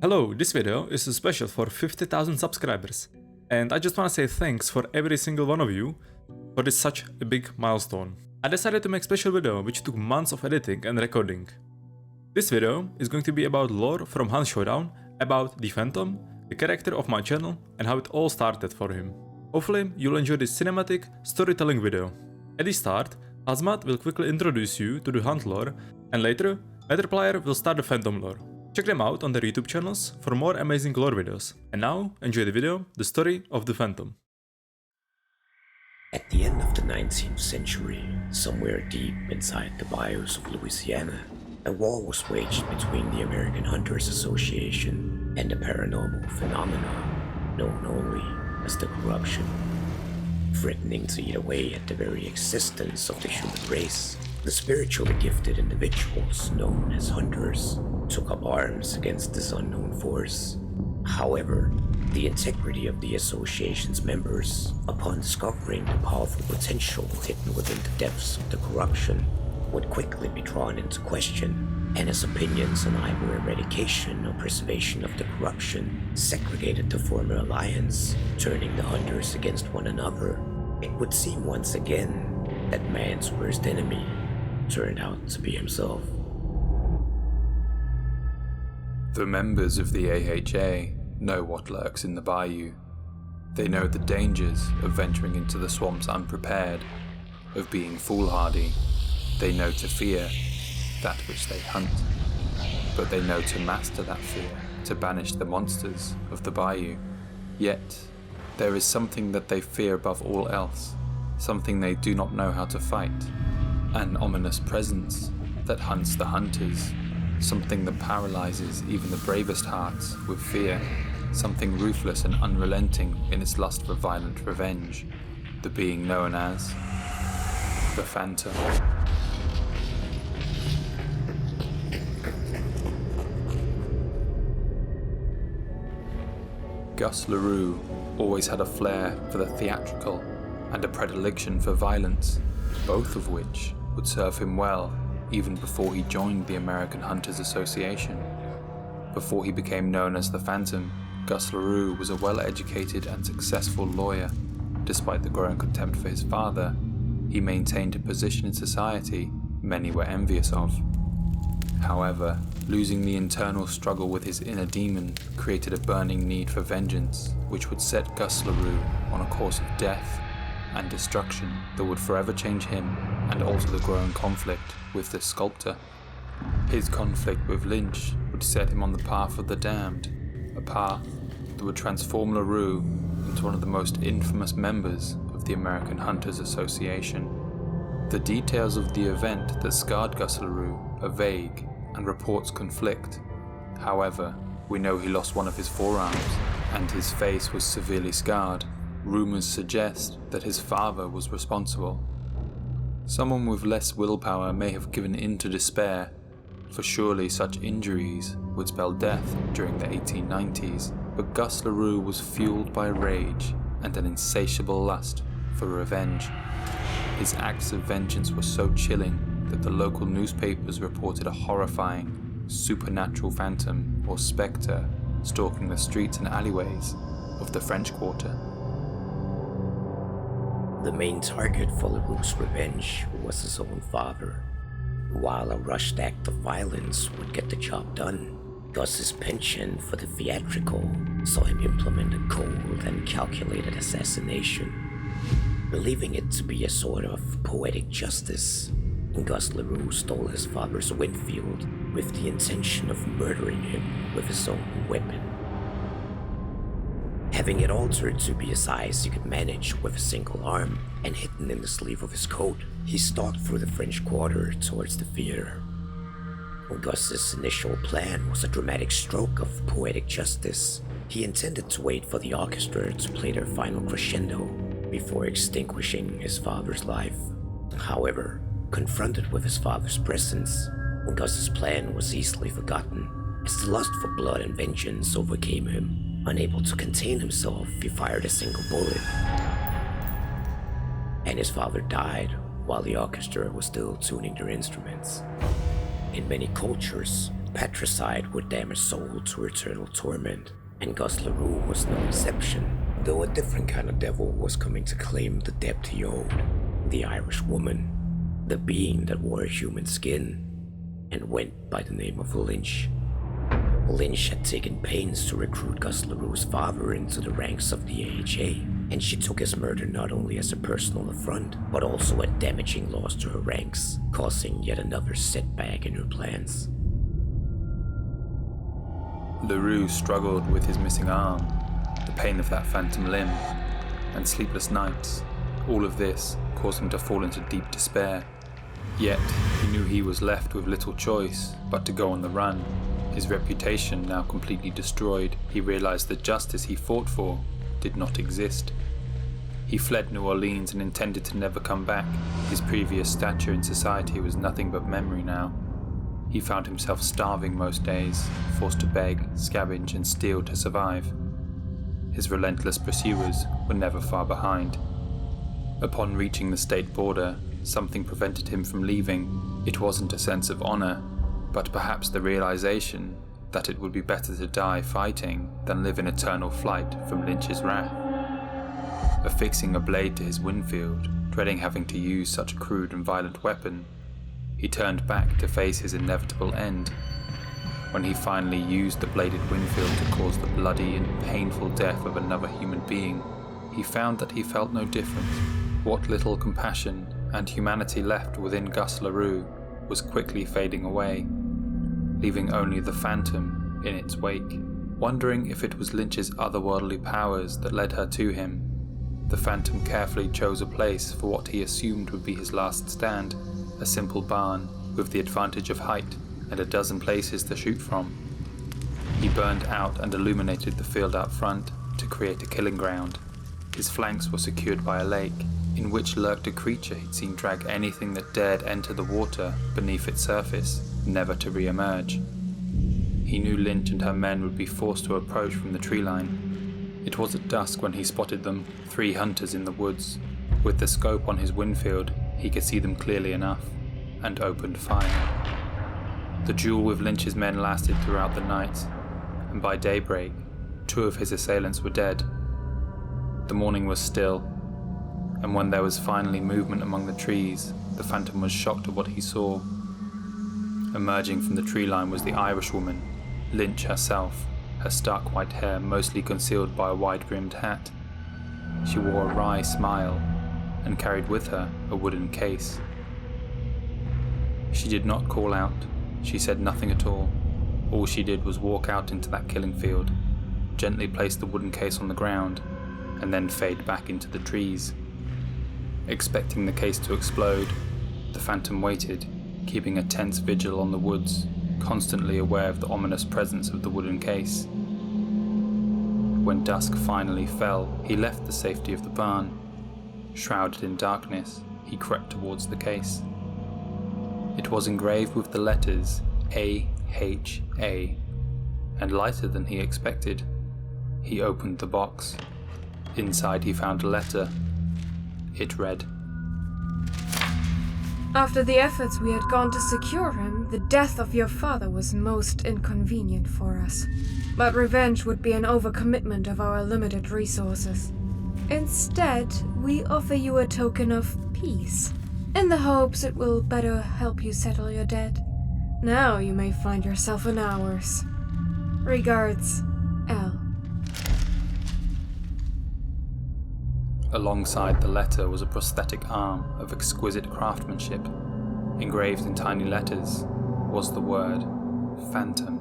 Hello, this video is a special for 50,000 subscribers, and I just want to say thanks for every single one of you for this such a big milestone. I decided to make a special video which took months of editing and recording. This video is going to be about lore from Hans Showdown, about the Phantom, the character of my channel, and how it all started for him. Hopefully you'll enjoy this cinematic storytelling video. At the start, Azmat will quickly introduce you to the Hunt lore, and later, Player will start the Phantom lore. Check them out on their YouTube channels for more amazing lore videos. And now, enjoy the video, The Story of the Phantom. At the end of the 19th century, somewhere deep inside the bayous of Louisiana, a war was waged between the American Hunters Association and a paranormal phenomena known only as the corruption. Threatening to eat away at the very existence of the human race, the spiritually gifted individuals known as hunters took up arms against this unknown force. However, the integrity of the association's members, upon discovering the powerful potential hidden within the depths of the corruption, would quickly be drawn into question, and as opinions on either eradication or preservation of the corruption segregated the former alliance, turning the hunters against one another, it would seem once again that man's worst enemy turned out to be himself. The members of the AHA know what lurks in the bayou. They know the dangers of venturing into the swamps unprepared, of being foolhardy. They know to fear that which they hunt, but they know to master that fear, to banish the monsters of the bayou. Yet, there is something that they fear above all else, something they do not know how to fight, an ominous presence that hunts the hunters, something that paralyzes even the bravest hearts with fear, something ruthless and unrelenting in its lust for violent revenge, the being known as the Phantom. Gus LaRue always had a flair for the theatrical and a predilection for violence, both of which would serve him well even before he joined the American Hunters Association. Before he became known as the Phantom, Gus LaRue was a well-educated and successful lawyer. Despite the growing contempt for his father, he maintained a position in society many were envious of. However, losing the internal struggle with his inner demon created a burning need for vengeance, which would set Gus LaRue on a course of death and destruction that would forever change him and alter the growing conflict with the sculptor. His conflict with Lynch would set him on the path of the damned, a path that would transform LaRue into one of the most infamous members of the American Hunters Association. The details of the event that scarred Gus LaRue are vague and reports conflict. However, we know he lost one of his forearms and his face was severely scarred. Rumors suggest that his father was responsible. Someone with less willpower may have given in to despair, for surely such injuries would spell death during the 1890s, but Gus LaRue was fueled by rage and an insatiable lust for revenge. His acts of vengeance were so chilling that the local newspapers reported a horrifying, supernatural phantom or spectre stalking the streets and alleyways of the French Quarter. The main target for LaRue's revenge was his own father. While a rushed act of violence would get the job done, Gus's penchant for the theatrical saw him implement a cold and calculated assassination. Believing it to be a sort of poetic justice, Gus LaRue stole his father's Winfield with the intention of murdering him with his own weapon. Having it altered to be a size he could manage with a single arm and hidden in the sleeve of his coat, he stalked through the French Quarter towards the theater. Gus's initial plan was a dramatic stroke of poetic justice. He intended to wait for the orchestra to play their final crescendo before extinguishing his father's life. However, confronted with his father's presence, Gus's plan was easily forgotten as the lust for blood and vengeance overcame him. Unable to contain himself, he fired a single bullet, and his father died while the orchestra was still tuning their instruments. In many cultures, Patricide would damn a soul to eternal torment, and Gus LaRue was no exception, though a different kind of devil was coming to claim the debt he owed. The Irish woman, the being that wore a human skin, and went by the name of Lynch. Lynch had taken pains to recruit Gus LaRue's father into the ranks of the AHA, and she took his murder not only as a personal affront, but also a damaging loss to her ranks, causing yet another setback in her plans. LaRue struggled with his missing arm, the pain of that phantom limb, and sleepless nights. All of this caused him to fall into deep despair. Yet, he knew he was left with little choice but to go on the run. His reputation now completely destroyed, he realized the justice he fought for did not exist. He fled New Orleans and intended to never come back. His previous stature in society was nothing but memory now. He found himself starving most days, forced to beg, scavenge, and steal to survive. His relentless pursuers were never far behind. Upon reaching the state border, something prevented him from leaving. It wasn't a sense of honor, but perhaps the realization that it would be better to die fighting than live in eternal flight from Lynch's wrath. Affixing a blade to his windshield, dreading having to use such a crude and violent weapon, he turned back to face his inevitable end. When he finally used the bladed windshield to cause the bloody and painful death of another human being, he found that he felt no different. What little compassion and humanity left within Gus LaRue was quickly fading away, leaving only the phantom in its wake. Wondering if it was Lynch's otherworldly powers that led her to him, the phantom carefully chose a place for what he assumed would be his last stand, a simple barn with the advantage of height and a dozen places to shoot from. He burned out and illuminated the field out front to create a killing ground. His flanks were secured by a lake, in which lurked a creature he'd seen drag anything that dared enter the water beneath its surface, never to re-emerge. He knew Lynch and her men would be forced to approach from the tree line. It was at dusk when he spotted them, 3 hunters in the woods. With the scope on his windshield, he could see them clearly enough, and opened fire. The duel with Lynch's men lasted throughout the night, and by daybreak, 2 of his assailants were dead. The morning was still, and when there was finally movement among the trees, the phantom was shocked at what he saw. Emerging from the tree line was the Irishwoman, Lynch herself, her stark white hair mostly concealed by a wide-brimmed hat. She wore a wry smile, and carried with her a wooden case. She did not call out, she said nothing at all. All she did was walk out into that killing field, gently place the wooden case on the ground, and then fade back into the trees. Expecting the case to explode, the phantom waited, keeping a tense vigil on the woods, constantly aware of the ominous presence of the wooden case. When dusk finally fell, he left the safety of the barn. Shrouded in darkness, he crept towards the case. It was engraved with the letters AHA, and lighter than he expected. He opened the box. Inside he found a letter. It read, "After the efforts we had gone to secure him, the death of your father was most inconvenient for us. But revenge would be an overcommitment of our limited resources. Instead, we offer you a token of peace, in the hopes it will better help you settle your debt. Now you may find yourself in ours. Regards, L." Alongside the letter was a prosthetic arm of exquisite craftsmanship. Engraved in tiny letters was the word Phantom.